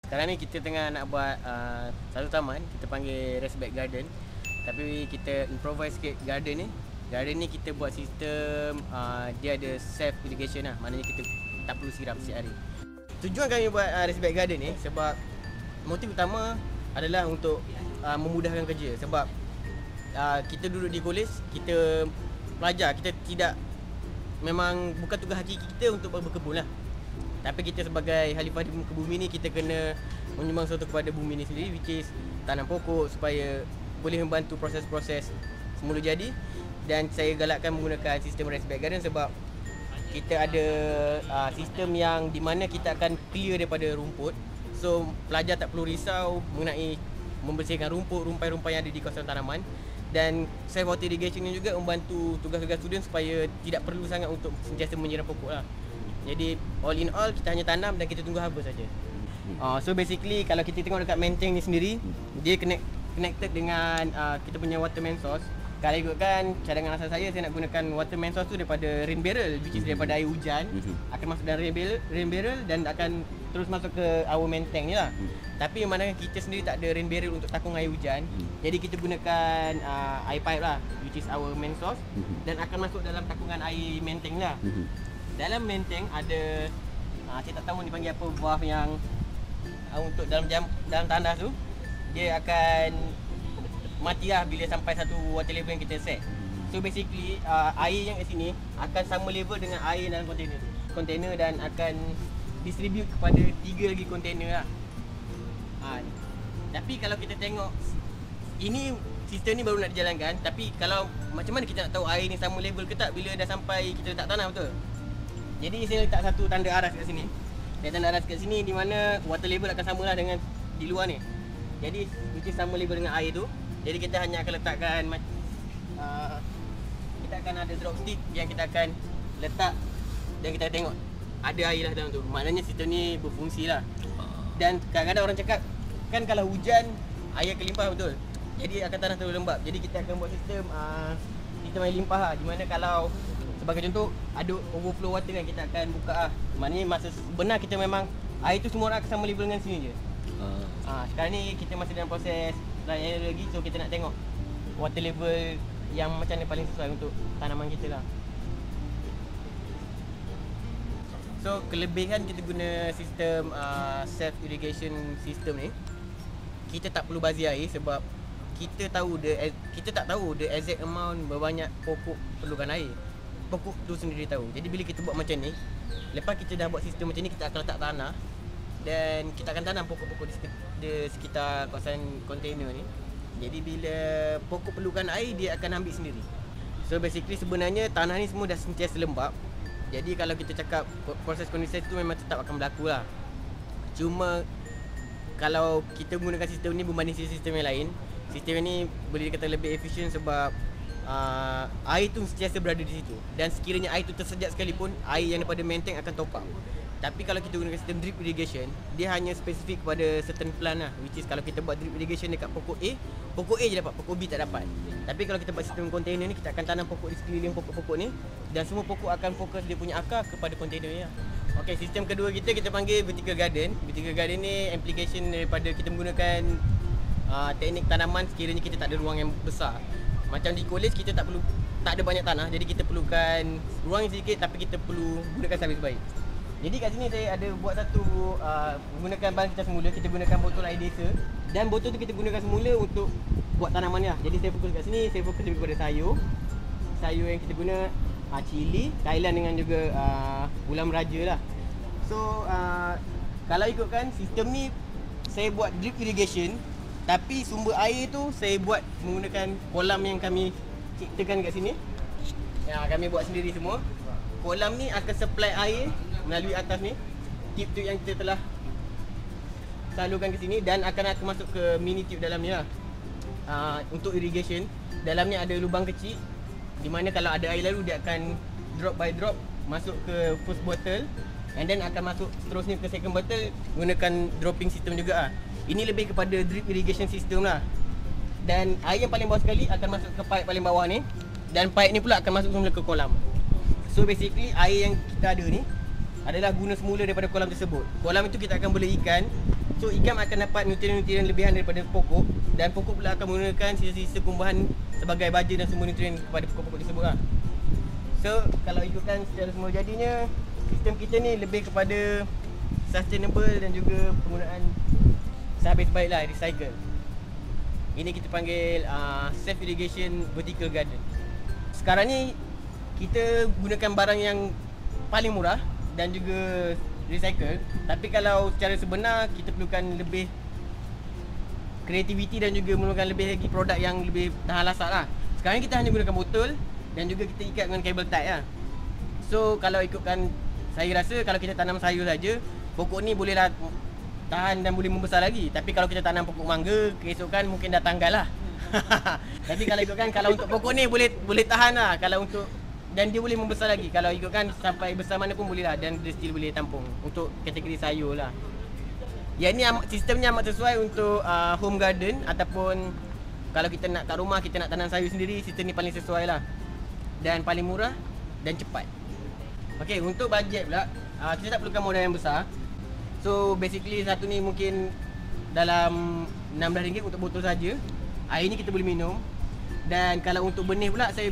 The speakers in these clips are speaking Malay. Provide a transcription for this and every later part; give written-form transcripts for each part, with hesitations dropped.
Sekarang ni kita tengah nak buat satu taman, kita panggil Respect Garden. Tapi kita improvise sikit garden ni. Garden ni kita buat sistem dia ada self irrigation lah. Maknanya kita tak perlu siram setiap hari. Tujuan kami buat Respect Garden ni sebab motif utama adalah untuk memudahkan kerja. Sebab kita duduk di kolej, kita pelajar, kita tidak, memang bukan tugas hakiki kita untuk berkebun lah. Tapi kita sebagai khalifah di muka bumi ni, kita kena menyumbang sesuatu kepada bumi ni sendiri, which is tanam pokok supaya boleh membantu proses-proses semula jadi. Dan saya galakkan menggunakan sistem Respect Garden sebab kita ada sistem yang di mana kita akan clear daripada rumput. So pelajar tak perlu risau mengenai membersihkan rumput, rumpai-rumpai yang ada di kawasan tanaman. Dan self water irrigation ni juga membantu tugas-tugas student supaya tidak perlu sangat untuk sentiasa menyiram pokok lah. Jadi all in all kita hanya tanam dan kita tunggu haba saja. So basically kalau kita tengok dekat main tank ni sendiri, dia connected dengan kita punya water main source. Kalau ikutkan cadangan asal saya nak gunakan water main source tu daripada rain barrel, which is daripada air hujan, akan masuk dalam rain barrel dan akan terus masuk ke our main tank ni lah. Tapi mana kita sendiri tak ada rain barrel untuk takung air hujan, jadi kita gunakan air pipe lah, which is our main source, dan akan masuk dalam takungan air main tank lah. Dalam main tank ada saya tak tahu dipanggil apa, valve yang untuk dalam tandas tu, dia akan mati lah bila sampai satu water level yang kita set. So basically air yang kat sini akan sama level dengan air dalam kontainer dan akan distribute kepada 3 lagi kontainer lah. Tapi kalau kita tengok, ini sistem ni baru nak dijalankan. Tapi kalau macam mana kita nak tahu air ni sama level ke tak bila dah sampai kita letak tanah, betul? Jadi saya letak satu tanda aras kat sini. Dan tanda aras kat sini di mana water level akan samalah dengan di luar ni. Jadi which is sama level dengan air tu. Jadi kita hanya akan letakkan kita akan ada drop stick yang kita akan letak dan kita tengok ada air lah dalam tu. Maknanya sistem ni berfungsi lah. Dan kadang-kadang orang cakap kan kalau hujan air akan limpah, betul? Jadi akan tanah terlalu lembab. Jadi kita akan buat sistem air limpah lah. Di mana kalau sebagai contoh ada overflow water kan, kita akan buka lah. Maknanya masa benar kita memang air tu semua orang akan sama level dengan sini je. Sekarang ni kita masih dalam proses trial lagi, so kita nak tengok water level yang macam mana paling sesuai untuk tanaman kita lah. So kelebihan kita guna sistem self irrigation system ni, kita tak perlu bazir air sebab kita tak tahu the exact amount berapa banyak pokok perlukan air. Pokok tu sendiri tahu. Jadi bila kita buat macam ni, lepas kita dah buat sistem macam ni, kita akan letak tanah dan kita akan tanam pokok-pokok di sekitar kawasan kontainer ni. Jadi bila pokok perlukan air, dia akan ambil sendiri. So basically sebenarnya tanah ni semua dah sentiasa lembab. Jadi kalau kita cakap proses kondensasi tu memang tetap akan berlaku lah. Cuma kalau kita menggunakan sistem ni berbanding sistem yang lain, sistem ni boleh dikata lebih efisien sebab air tu sentiasa berada di situ. Dan sekiranya air tu tersejak sekalipun, air yang daripada main tank akan top up. Tapi kalau kita gunakan sistem drip irrigation, dia hanya spesifik kepada certain plant lah. Which is kalau kita buat drip irrigation dekat pokok A je dapat, pokok B tak dapat. Tapi kalau kita buat sistem container ni, kita akan tanam pokok di sekeliling pokok-pokok ni, dan semua pokok akan fokus dia punya akar kepada container ni lah. Okay, sistem kedua kita panggil vertical garden. Vertical garden ni application daripada kita menggunakan teknik tanaman sekiranya kita tak ada ruang yang besar. Macam di kolej kita tak ada banyak tanah, jadi kita perlukan ruang yang sedikit tapi kita perlu gunakan sebaik-baik. Jadi kat sini saya ada buat satu menggunakan bahan kita semula. Kita gunakan botol air desa, dan botol tu kita gunakan semula untuk buat tanaman ni lah. Jadi saya fokus kat sini, saya fokus lebih kepada sayur yang kita guna cili, kailan dengan juga ulam raja lah. So kalau ikutkan sistem ni, saya buat drip irrigation, tapi sumber air tu saya buat menggunakan kolam yang kami ciptakan kat sini. Kami buat sendiri semua. Kolam ni akan supply air melalui atas ni, tube-tube yang kita telah salurkan ke sini, dan akan masuk ke mini tube dalam ni lah. Untuk irrigation, dalam ni ada lubang kecil di mana kalau ada air lalu dia akan drop by drop masuk ke first bottle, and then akan masuk seterusnya ke second bottle menggunakan dropping system juga lah. Ini lebih kepada drip irrigation system lah. Dan air yang paling bawah sekali akan masuk ke pipe paling bawah ni, dan pipe ni pula akan masuk semula ke kolam. So basically air yang kita ada ni adalah guna semula daripada kolam tersebut. Kolam itu kita akan beli ikan So ikan akan dapat nutrien-nutrien lebihan daripada pokok, dan pokok pula akan menggunakan sisa-sisa tumbuhan sebagai baja dan sumber nutrien kepada pokok-pokok tersebut lah. So kalau ikutkan secara semula jadinya, sistem kita ni lebih kepada sustainable dan juga penggunaan sehabis baik lah, recycle. Ini kita panggil self irrigation vertical garden. Sekarang ni kita gunakan barang yang paling murah dan juga recycle, tapi kalau secara sebenar kita perlukan lebih kreativiti dan juga memerlukan lebih lagi produk yang lebih tahan lasak lah. Sekarang kita hanya gunakan botol dan juga kita ikat dengan kabel tight lah. So kalau ikutkan, saya rasa kalau kita tanam sayur saja, pokok ni bolehlah tahan dan boleh membesar lagi. Tapi kalau kita tanam pokok mangga, keesokan mungkin dah tanggal lah. Tapi kalau ikutkan, kalau untuk pokok ni boleh tahan lah. Kalau untuk, dan dia boleh membesar lagi. Kalau ikutkan sampai besar mana pun boleh lah, dan dia still boleh tampung untuk kategori sayur lah. Yang ni sistemnya amat sesuai untuk home garden, ataupun kalau kita nak kat rumah, kita nak tanam sayur sendiri, sistem ni paling sesuai lah. Dan paling murah dan cepat. Okay, untuk bajet pula, kita tak perlukan modal yang besar. So basically satu ni mungkin dalam RM16 untuk botol saja. Air ni kita boleh minum. Dan kalau untuk benih pula, saya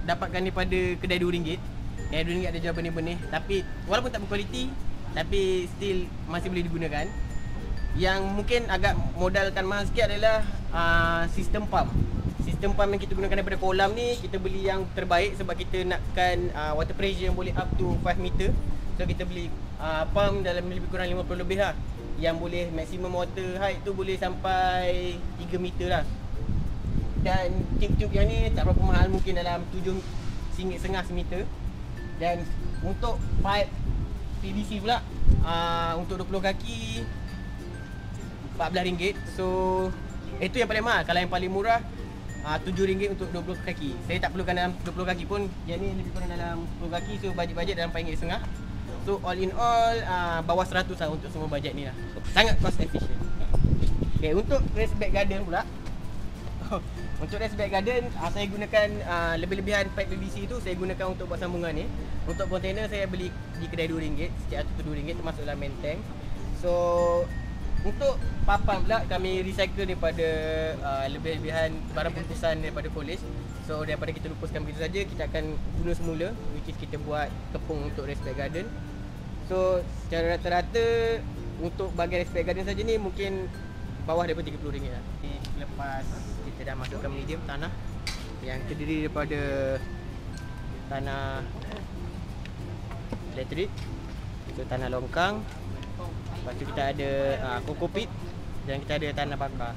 dapatkan daripada kedai RM2. Kedai RM2 ada jual benih-benih, tapi walaupun tak berkualiti, tapi still masih boleh digunakan. Yang mungkin agak modalkan mahal sikit adalah sistem pump. Sistem pump yang kita gunakan daripada kolam ni, kita beli yang terbaik sebab kita nakkan water pressure yang boleh up to 5 meter. So kita beli pump dalam lebih kurang 50 lebih lah, yang boleh maximum water height tu boleh sampai 3 meter lah. Dan tube-tube yang ni tak berapa mahal, mungkin dalam RM7.50 semeter. Dan untuk pipe PVC pula, untuk 20 kaki RM14. So itu yang paling mahal. Kalau yang paling murah RM7 untuk 20 kaki. Saya tak perlukan dalam 20 kaki pun. Yang ni lebih kurang dalam 10 kaki. So bajet-bajet dalam RM4.50. So all in all bawah 100 lah untuk semua bajet ni lah. Sangat cost efficient. Okay, untuk raised bed garden pula, untuk raised bed garden, saya gunakan lebih-lebihan pipe PVC tu saya gunakan untuk buat sambungan ni. Untuk kontainer saya beli di kedai RM2, setiap satu RM2 termasuk dalam main tank. So untuk papan pula, kami recycle daripada lebih-lebihan barang bungkusan daripada college. So daripada kita lupuskan begitu saja, kita akan guna semula, which is kita buat kepung untuk raised bed garden. So secara rata-rata untuk bahagian raised bed garden saja ni mungkin bawah daripada RM30 lah. Lepas kita dah masukkan medium tanah yang terdiri daripada tanah elektrik, so tanah longkang, lepas tu kita ada kokopit, dan kita ada tanah bakar,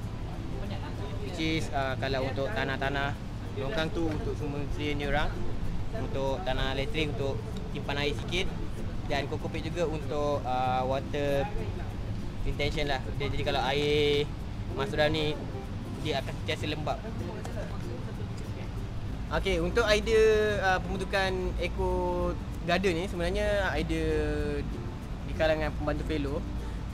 which is kalau untuk tanah-tanah longkang tu untuk semua nutrien orang, untuk tanah elektrik untuk simpan air sikit, dan kokopit juga untuk water retention lah. Jadi kalau air masuk dalam ni, dia akan sentiasa lembap. Okay, untuk idea pembentukan eco garden ni sebenarnya idea di kalangan pembantu fellow,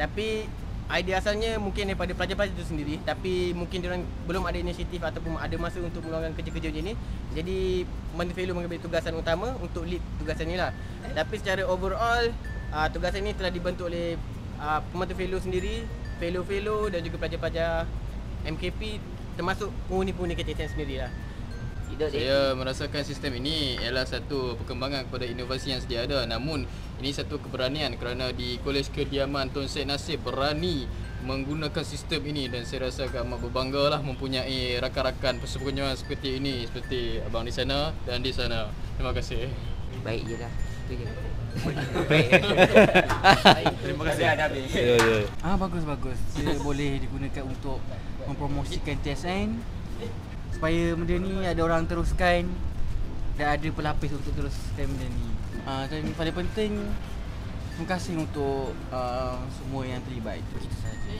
tapi idea asalnya mungkin daripada pelajar-pelajar itu sendiri, tapi mungkin diorang belum ada inisiatif ataupun ada masa untuk melakukan kerja-kerja macam ni. Jadi pembantu fellow mengambil tugasan utama untuk lead tugasan ni lah. Tapi secara overall tugasan ni telah dibentuk oleh pembantu fellow sendiri, fellow-fellow dan juga pelajar-pelajar MKP, termasuk penghuni-penghuni KTSM sendiri lah. Saya merasakan sistem ini ialah satu perkembangan kepada inovasi yang sedia ada. Namun ini satu keberanian kerana di Kolej Kediaman Tun Syed Nasir berani menggunakan sistem ini, dan saya rasa amat berbangga lah mempunyai rakan-rakan persekutuan seperti ini, seperti abang di sana dan di sana. Terima kasih. Baik je lah. Itu je. Terima kasih. Bagus. Dia boleh digunakan untuk mempromosikan TSN supaya benda ni ada orang teruskan dan ada pelapis untuk teruskan benda ni. Dan paling penting, terima kasih untuk semua yang terlibat. Itu saja.